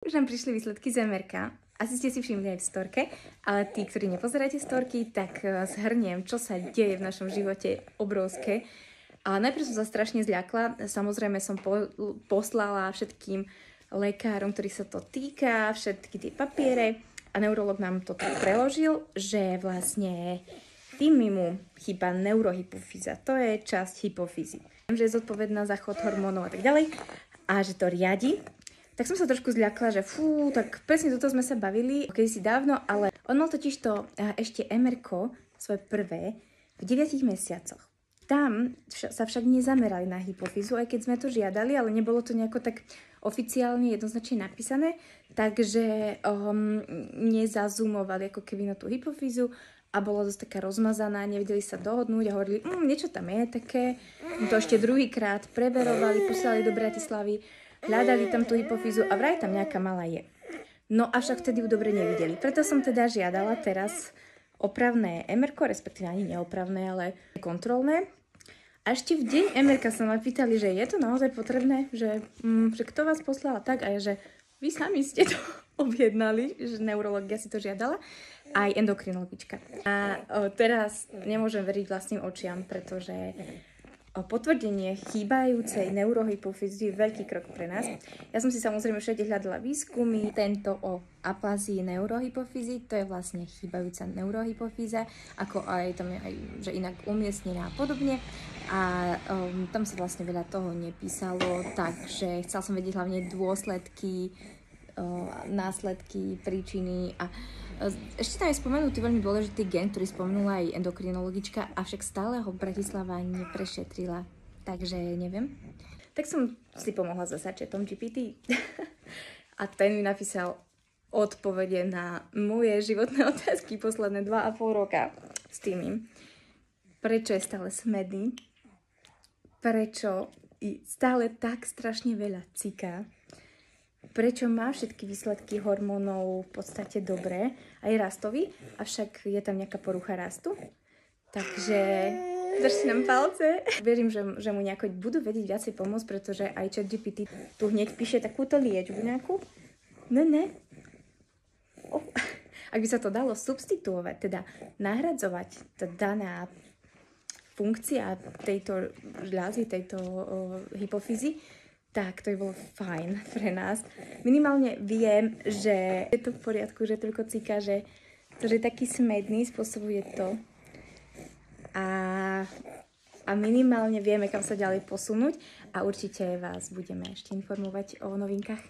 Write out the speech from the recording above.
Už nám prišli výsledky z MR-ka. Asi ste si všimli aj v storke, ale tí, ktorí nepozeráte storky, tak zhrniem, čo sa deje v našom živote obrovské. A najprv som sa strašne zľakla. Samozrejme som poslala všetkým lekárom, ktorí sa to týka, všetky tie papiere. A neurolog nám to tak preložil, že vlastne týmimu chýba neurohypofýza. To je časť hypofýzy. Viem, že je zodpovedná za chod hormónov a tak ďalej. A že to riadi. Tak som sa trošku zľakla, že tak presne toto sme sa bavili kedysi dávno, ale on mal totiž to ešte MR-ko, svoje prvé, v 9 mesiacoch. Tam sa však nezamerali na hypofýzu, aj keď sme to žiadali, ale nebolo to nejako tak oficiálne jednoznačne napísané, takže nezazumovali ako keby na tú hypofýzu a bola dosť taká rozmazaná, nevedeli sa dohodnúť a hovorili, niečo tam je také. To ešte druhýkrát preverovali, poslali do Bratislavy, hľadali tam tú hypofýzu a vraj tam nejaká malá je. No avšak vtedy ju dobre nevideli. Preto som teda žiadala teraz opravné MR-ko, respektíve ani neopravné, ale kontrolné. A ešte v deň MR-ka sa ma pýtali, že je to naozaj potrebné, že kto vás poslal tak a že vy sami ste to objednali, že neurologia si to žiadala, aj endokrinologička. A teraz nemôžem veriť vlastným očiam, pretože potvrdenie chýbajúcej neurohypofýzy je veľký krok pre nás. Ja som si samozrejme všade hľadala výskumy. Tento o aplázii neurohypofýzy, to je vlastne chýbajúca neurohypofýza, ako aj tam je aj, že inak umiestnená a podobne. A tam sa vlastne veľa toho nepísalo, takže chcela som vedieť hlavne dôsledky, následky, príčiny a ešte tam je spomenutý veľmi dôležitý gen, ktorý spomenula aj endokrinologička, avšak stále ho Bratislava neprešetrila, takže neviem. Tak som si pomohla za chatom GPT a ten mi napísal odpovede na moje životné otázky posledné 2,5 roka s tým. Prečo je stále smedný? Prečo stále tak strašne veľa ciká? Prečo má všetky výsledky hormónov v podstate dobré, aj rastový, avšak je tam nejaká porucha rastu. Takže držte nám palce. Verím, že mu nejako budú vedieť viacej pomôcť, pretože aj ChatGPT tu hneď píše takúto liečbu nejakú. Ne. Ak by sa to dalo substituovať, teda nahradzovať tá daná funkcia tejto žľazy, tejto hypofýzy, tak to by bolo fajn pre nás. Minimálne viem, že je to v poriadku, že toľko cíka, že je taký smedný, spôsobuje to. A minimálne vieme, kam sa ďalej posunúť a určite vás budeme ešte informovať o novinkách.